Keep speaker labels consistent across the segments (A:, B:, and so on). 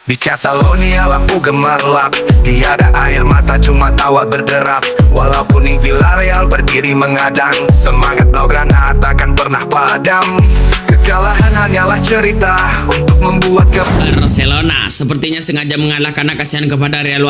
A: Di Catalonia lampu gemerlap, tiada air mata cuma tawa berderap. Walaupun Villarreal berdiri mengadang, semangat Blaugrana takkan pernah padam. Kekalahan hanyalah cerita untuk membuat
B: Barcelona sepertinya sengaja mengalah karena kasihan kepada Real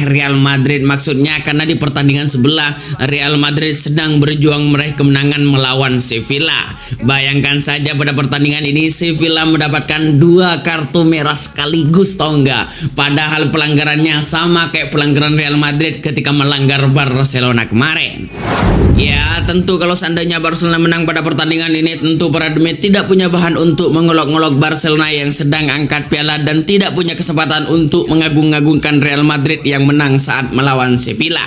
B: Real Madrid. Maksudnya karena di pertandingan sebelah Real Madrid sedang berjuang meraih kemenangan melawan Sevilla. Bayangkan saja pada pertandingan ini Sevilla mendapatkan 2 kartu merah sekaligus, tau nggak? Padahal pelanggarannya sama kayak pelanggaran Real Madrid ketika melanggar Barcelona kemarin. Ya, tentu kalau seandainya Barcelona menang pada pertandingan ini, tentu para demit tidak punya bahan untuk mengolok-ngolok Barcelona yang sedang angkat piala dan tidak punya kesempatan untuk mengagung-agungkan Real Madrid yang menang saat melawan Sevilla.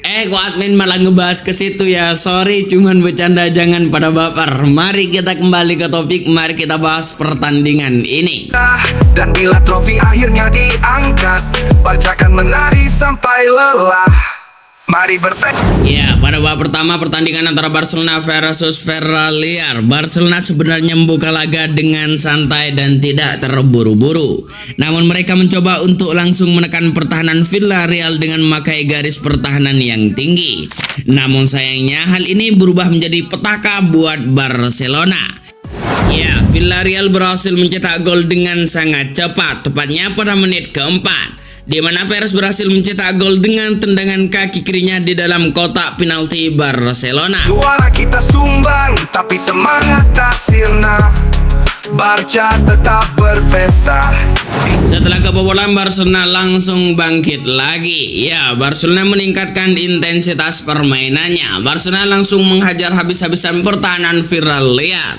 B: Kok admin malah ngebahas ke situ ya? Sorry, cuman bercanda, jangan pada baper. Mari kita kembali ke topik, mari kita bahas pertandingan ini.
A: Dan bila trofi akhirnya diangkat, Barca akan menari sampai lelah. Mari
B: ya, pada babak pertama pertandingan antara Barcelona versus Villarreal, Barcelona sebenarnya membuka laga dengan santai dan tidak terburu-buru. Namun mereka mencoba untuk langsung menekan pertahanan Villarreal dengan memakai garis pertahanan yang tinggi. Namun sayangnya hal ini berubah menjadi petaka buat Barcelona. Ya, Villarreal berhasil mencetak gol dengan sangat cepat, tepatnya pada menit keempat, di mana Perez berhasil mencetak gol dengan tendangan kaki kirinya di dalam kotak penalti Barcelona.
A: Suara kita sumbang, tapi semangat tak sirna. Barca tetap berpesta.
B: Setelah kebobolan, Barcelona langsung bangkit lagi. Ya, Barcelona meningkatkan intensitas permainannya. Barcelona langsung menghajar habis-habisan pertahanan Villarreal.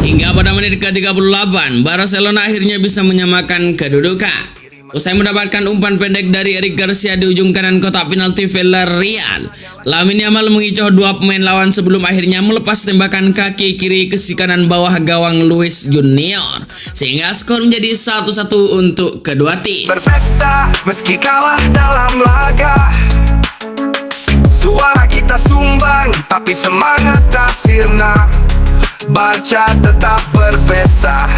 B: Hingga pada menit ke-38, Barcelona akhirnya bisa menyamakan kedudukan. Usai mendapatkan umpan pendek dari Eric Garcia di ujung kanan kotak penalti Villarreal, Lamine Yamal mengincar 2 pemain lawan sebelum akhirnya melepas tembakan kaki kiri ke sisi kanan bawah gawang Luis Junior, sehingga skor menjadi 1-1 untuk kedua tim.
A: Berpesta meski kalah dalam laga, suara kita sumbang, tapi semangat tak sirna. Barca tetap berpesta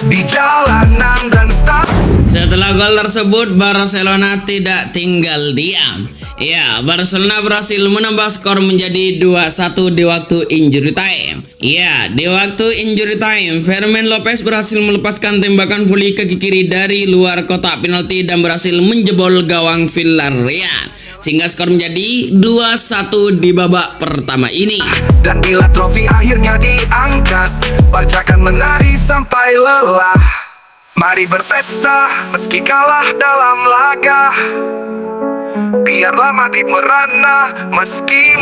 A: di jalanan dan stadion.
B: Setelah gol tersebut, Barcelona tidak tinggal diam. Ya, Barcelona berhasil menambah skor menjadi 2-1 di waktu injury time. Ya, di waktu injury time, Fermin Lopez berhasil melepaskan tembakan volley kaki kiri dari luar kotak penalti dan berhasil menjebol gawang Villarreal, sehingga skor menjadi 2-1 di babak pertama ini.
A: Dan bila trofi akhirnya diangkat, Barca akan menari sampai lelah. Mari berpesta meski kalah dalam laga, biarlah Madrid merana meski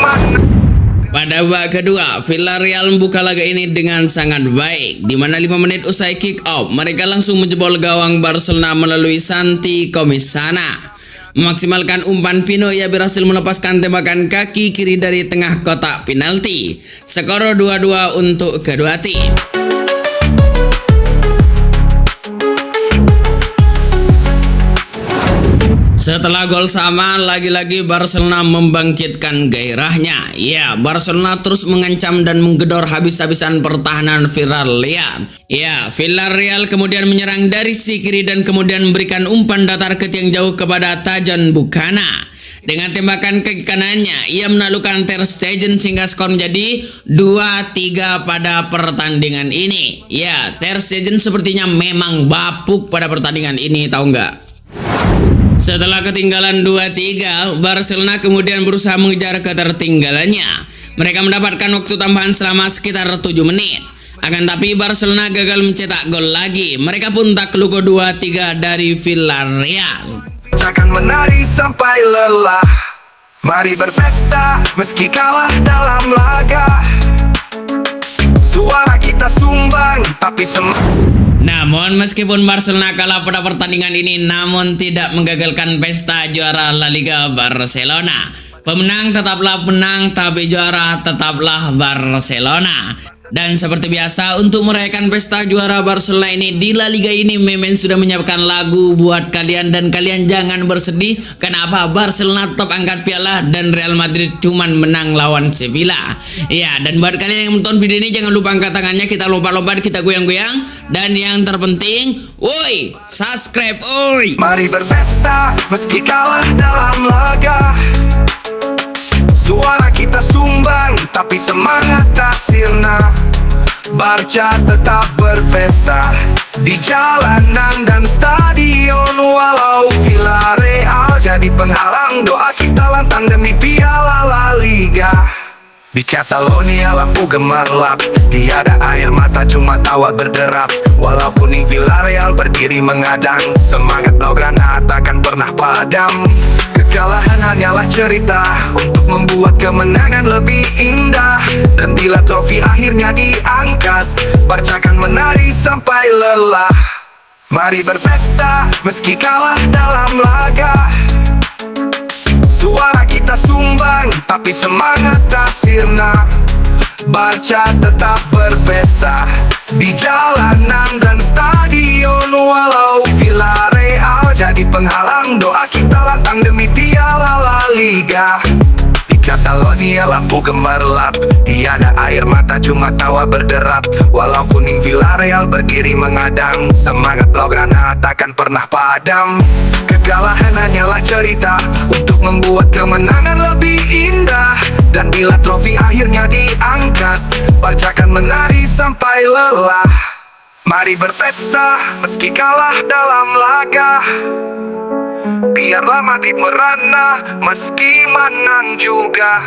B: Pada babak kedua, Villarreal membuka laga ini dengan sangat baik, di mana 5 menit usai kick off, mereka langsung menjebol gawang Barcelona melalui Santi Comisana. Memaksimalkan umpan Pino, ia berhasil melepaskan tembakan kaki kiri dari tengah kotak penalti. Skor 2-2 untuk kedua tim. Setelah gol sama, lagi-lagi Barcelona membangkitkan gairahnya. Ya, Barcelona terus mengancam dan menggedor habis-habisan pertahanan Villarreal. Ya, Villarreal kemudian menyerang dari sisi kiri dan kemudian memberikan umpan datar ke tiang jauh kepada Tajon Bucana. Dengan tembakan kaki kanannya, ia menaklukkan Ter Stegen sehingga skor menjadi 2-3 pada pertandingan ini. Ya, Ter Stegen sepertinya memang bapuk pada pertandingan ini, tahu nggak? Setelah ketinggalan 2-3, Barcelona kemudian berusaha mengejar ketertinggalannya. Mereka mendapatkan waktu tambahan selama sekitar 7 menit. Akan tapi Barcelona gagal mencetak gol lagi. Mereka pun takluk 2-3 dari Villarreal.
A: Akan menari sampai lelah. Mari berpesta meski kalah dalam laga, suara kita sumbang, tapi
B: Namun meskipun Barcelona kalah pada pertandingan ini, namun tidak menggagalkan pesta juara La Liga Barcelona. Pemenang tetaplah menang, tapi juara tetaplah Barcelona. Dan seperti biasa, untuk merayakan pesta juara Barcelona ini di La Liga ini, Memen sudah menyiapkan lagu buat kalian. Dan kalian jangan bersedih, kenapa Barcelona top angkat piala dan Real Madrid cuman menang lawan Sevilla. Ya, dan buat kalian yang menonton video ini, jangan lupa angkat tangannya, kita lompat-lompat, kita goyang-goyang. Dan yang terpenting, woi, subscribe, oi.
A: Mari berpesta meski kalah dalam laga. Suara kita sumbang, tapi semangat tak sirna. Barca tetap berpesta di jalanan dan stadion. Walau Villarreal jadi penghalang, doa kita lantang demi piala La Liga. Di Catalonia lampu gemerlap, tiada air mata cuma tawa berderap. Walaupun Villarreal berdiri mengadang, semangat Blaugrana takkan pernah padam. Kekalahan hanyalah cerita untuk membuat kemenangan lebih indah. Dan bila trofi akhirnya diangkat, Barca akan menari sampai lelah. Mari berpesta meski kalah dalam laga. Suara kita sumbang, tapi semangat tak sirna. Barca tetap berpesta di jalanan dan stadion. Walau Villarreal jadi penghalang, doa kita lantang demi piala La Liga. Di Catalonia lampu gemerlap, tiada air mata cuma tawa berderap. Walaupun Villarreal berdiri mengadang, semangat Blaugrana takkan pernah padam. Kekalahan hanyalah cerita untuk membuat kemenangan lebih indah. Dan bila trofi akhirnya diangkat, Barca akan menari sampai lelah. Mari berpesta meski kalah dalam laga. Biarlah Madrid merana meski menang juga.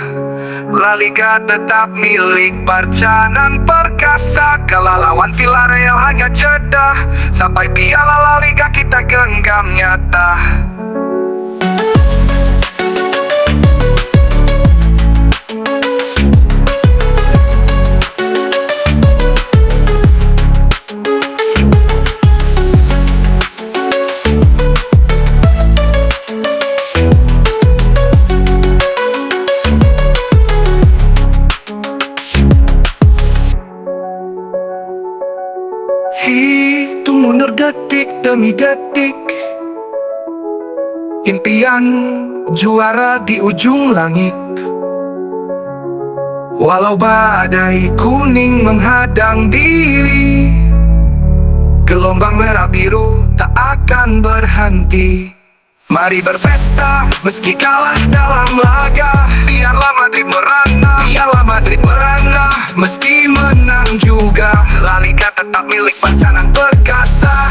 A: La Liga tetap milik Barca nan perkasa. Kalah lawan Villarreal hanya jeda, sampai piala La Liga kita genggam nyata. Hitung mundur detik demi detik, impian juara di ujung langit. Walau badai kuning menghadang diri, gelombang merah biru tak akan berhenti. Mari berpesta meski kalah dalam laga. Biarlah Madrid merana, biarlah Madrid merana meski menang juga. La Liga tetap milik Barca nan perkasa.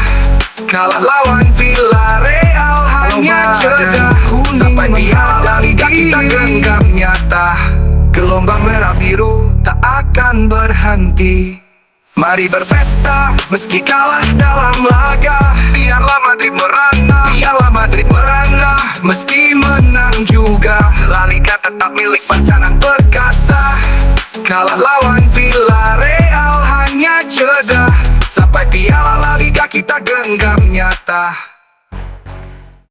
A: Kalah lawan Villarreal hanya jeda, sampai piala La Liga kita genggam nyata. Gelombang merah biru tak akan berhenti. Mari berpesta meski kalah dalam laga. Biarlah Madrid merana, biarlah Madrid merana meski menang juga. La Liga tetap milik Barca nan perkasa. Kalah lawan Villarreal hanya jeda, sampai piala La Liga kita genggam nyata.